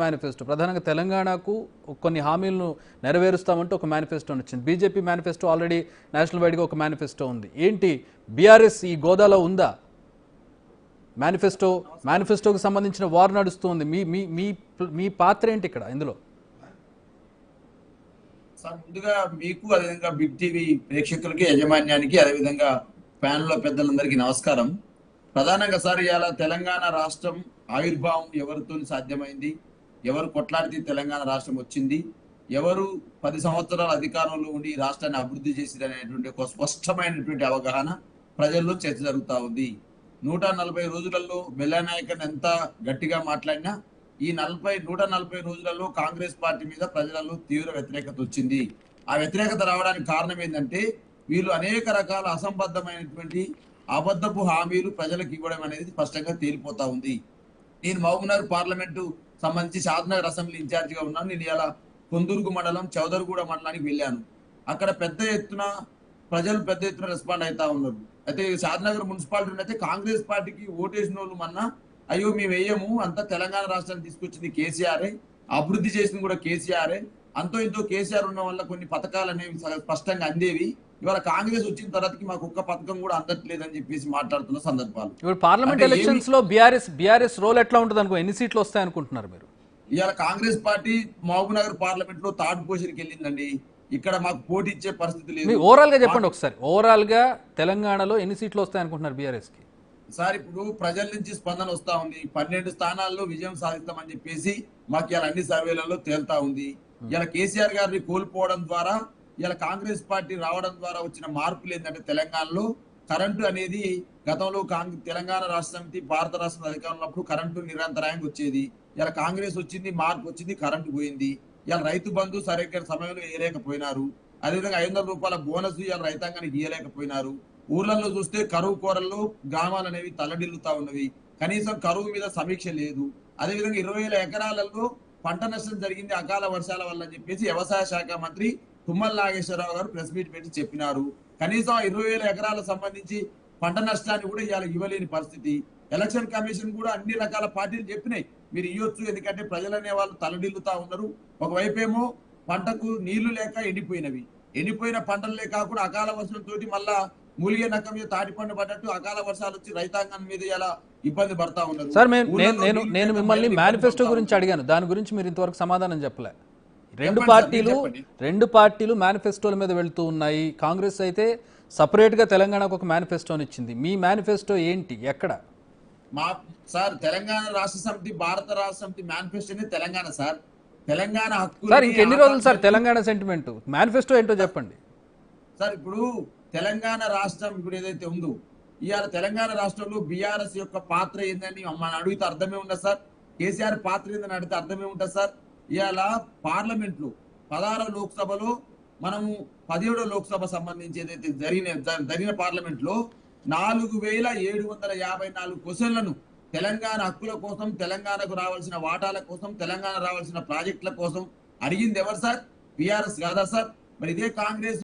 Manifesto ప్రధానంగా తెలంగాణకు కొన్ని హామీలను నెరవేరుస్తామంటూ ఒక మేనిఫెస్టో వచ్చింది. బీజేపీ మేనిఫెస్టో ఆల్రెడీ నేషనల్ వైడ్గా ఒక మేనిఫెస్టో ఉంది. ఏంటి బీఆర్ఎస్ ఈ గోదాలో ఉందా? మేనిఫెస్టోకి సంబంధించిన వార్ నడుస్తుంది. మీ మీ మీ మీ పాత్ర ఏంటి ఇక్కడ ఇందులో? సార్, ముందుగా మీకు అదేవిధంగా బిగ్ టీవీ ప్రేక్షకులకి, యాజమాన్యానికి, అదేవిధంగా ప్యానెల్లో పెద్దలందరికీ నమస్కారం. ప్రధానంగా సార్, ఇవాళ తెలంగాణ రాష్ట్రం ఆవిర్భావం ఎవరితో సాధ్యమైంది, ఎవరు కొట్లాడితే తెలంగాణ రాష్ట్రం వచ్చింది, ఎవరు 10 సంవత్సరాల అధికారంలో ఉండి ఈ రాష్ట్రాన్ని అభివృద్ధి చేసిరనేటువంటి ఒక స్పష్టమైనటువంటి అవగాహన ప్రజల్లో చర్చ జరుగుతూ ఉంది. 140 రోజులలో బెల్లానాయకన్ ఎంత గట్టిగా మాట్లాడినా ఈ 140 రోజులలో కాంగ్రెస్ పార్టీ మీద ప్రజలలో తీవ్ర వ్యతిరేకత వచ్చింది. ఆ వ్యతిరేకత రావడానికి కారణం ఏంటంటే వీళ్ళు అనేక రకాల అసంబద్ధమైనటువంటి అబద్ధపు హామీలు ప్రజలకు ఇవ్వడం అనేది స్పష్టంగా తేలిపోతా ఉంది. నేను మహబూబ్నగర్ పార్లమెంటు సంబంధించి షాద్నగర్ అసెంబ్లీ ఇన్ఛార్జిగా ఉన్నాను. నేను ఇలా కొందుర్గు మండలం చౌదరిగూడ మండలానికి వెళ్ళాను. అక్కడ పెద్ద ఎత్తున రెస్పాండ్ అవుతా ఉన్నారు. అయితే షాద్నగర్ మున్సిపాలిటీ అయితే కాంగ్రెస్ పార్టీకి ఓటేసిన వాళ్ళు మన్నా అయ్యో మేము వేయము, అంతా తెలంగాణ రాష్ట్రాన్ని తీసుకొచ్చింది కేసీఆర్ఏ, అభివృద్ధి చేసింది కూడా కేసీఆర్ఏ, అంతో ఇంతో కేసీఆర్ ఉన్న వల్ల కొన్ని పథకాలు అనేవి స్పష్టంగా అందేవి, ఇవాళ కాంగ్రెస్ వచ్చిన తర్వాతకి మాకు ఒక్క పథకం కూడా అందట్లేదని చెప్పేసి మాట్లాడుతున్న సందర్భాలు. ఇప్పుడు పార్లమెంట్ ఎలక్షన్స్ లో బీఆర్ఎస్ రోల్ ఎట్లా ఉంటుంది అనుకో, ఎన్ని సీట్లు వస్తాయి అనుకుంటున్నారు మీరు? ఇవాళ కాంగ్రెస్ పార్టీ మహబూబ్నగర్ పార్లమెంట్ లో థర్డ్ పొజిషన్కి వెళ్ళిందండి. ఇక్కడ మాకు పోటీ ఇచ్చే పరిస్థితి లేదు. ఓవరాల్ గా చెప్పండి ఒకసారి, ఓవరాల్ గా తెలంగాణలో ఎన్ని సీట్లు వస్తాయి అనుకుంటున్నారు బీఆర్ఎస్ కి? సార్, ఇప్పుడు ప్రజల నుంచి స్పందన వస్తా ఉంది. 12 స్థానాల్లో విజయం సాధిస్తామని చెప్పేసి మాకు ఇలా అన్ని సర్వేలలో తేల్తా ఉంది. ఇలా కేసీఆర్ గారిని కోల్పోవడం ద్వారా, ఇలా కాంగ్రెస్ పార్టీ రావడం ద్వారా వచ్చిన మార్పులు ఏంటంటే తెలంగాణలో కరెంటు అనేది గతంలో తెలంగాణ రాష్ట్ర సమితి భారత రాష్ట్ర అధికారంలో ఉన్నప్పుడు కరెంటు నిరంతరాయంగా వచ్చేది. ఇలా కాంగ్రెస్ వచ్చింది, మార్పు వచ్చింది, కరెంటు పోయింది. ఇలా రైతు బంధు సరైన సమయంలో వేయలేకపోయినారు. అదేవిధంగా 500 రూపాయల బోనస్ ఇలా రైతాంగానికి ఇవ్వలేకపోయినారు. ఊర్లలో చూస్తే కరువు కోరల్లో గ్రామాలు అనేవి తల్లడిల్లుతా ఉన్నవి. కనీసం కరువు మీద సమీక్ష లేదు. అదేవిధంగా 20,000 ఎకరాలలో పంట నష్టం జరిగింది అకాల వర్షాల వల్ల అని చెప్పేసి వ్యవసాయ శాఖ మంత్రి తుమ్మల నాగేశ్వరరావు గారు ప్రెస్ మీట్ పెట్టి చెప్పినారు. కనీసం 20,000 ఎకరాలకు సంబంధించి పంట నష్టాన్ని కూడా ఇవాళ ఇవ్వలేని పరిస్థితి. ఎలక్షన్ కమిషన్ కూడా అన్ని రకాల పార్టీలు చెప్పినాయి మీరు ఇవ్వచ్చు, ఎందుకంటే ప్రజలు అనే వాళ్ళు తలడిల్లుతా ఉన్నారు. ఒకవైపేమో పంటకు నీళ్లు లేక ఎండిపోయిన పంటలే కాకుండా అకాల వర్షంతో మళ్ళా మూలిగే నక్క మీద తాటి పండు పడ్డట్టు అకాల వర్షాలు వచ్చి రైతాంగం మీద ఇలా ఇబ్బంది పడతా ఉన్నారు. సార్, నేను మిమ్మల్ని మేనిఫెస్టో గురించి అడిగాను, దాని గురించి మీరు ఇంతవరకు సమాధానం చెప్పలే. రెండు పార్టీలు మేనిఫెస్టోల మీద వెళ్తూ ఉన్నాయి. కాంగ్రెస్ అయితే సపరేట్ గా తెలంగాణకు ఒక మేనిఫెస్టోని ఇచ్చింది. మీ మేనిఫెస్టో ఏంటి, ఎక్కడ? సార్, తెలంగాణ రాష్ట్ర సమితి, భారత రాష్ట్ర సమితి మేనిఫెస్టోనే తెలంగాణ సార్. తెలంగాణ హక్కు సార్, ఇంకెన్ని రోజులు సార్ తెలంగాణ సెంటిమెంట్? మేనిఫెస్టో ఏంటో చెప్పండి సార్. ఇప్పుడు తెలంగాణ రాష్ట్రం ఇప్పుడు ఏదైతే ఉందో, ఇవాళ తెలంగాణ రాష్ట్రంలో బీఆర్ఎస్ యొక్క పాత్ర ఏందని మనం అడిగితే అర్థమే ఉండదు సార్. కేసీఆర్ పాత్ర ఏందని అడిగితే అర్థమే ఉంటుంది సార్. ఇవాళ పార్లమెంట్ లో 16వ లోక్సభలో మనము 17వ లోక్సభ సంబంధించి ఏదైతే జరిగిన పార్లమెంట్ లో 4,754 క్వశ్చన్లను తెలంగాణ హక్కుల కోసం, తెలంగాణకు రావాల్సిన వాటాల కోసం, తెలంగాణ రావాల్సిన ప్రాజెక్టుల కోసం అడిగింది ఎవరు సార్? బీఆర్ఎస్ కాదా సార్? మరి ఇదే కాంగ్రెస్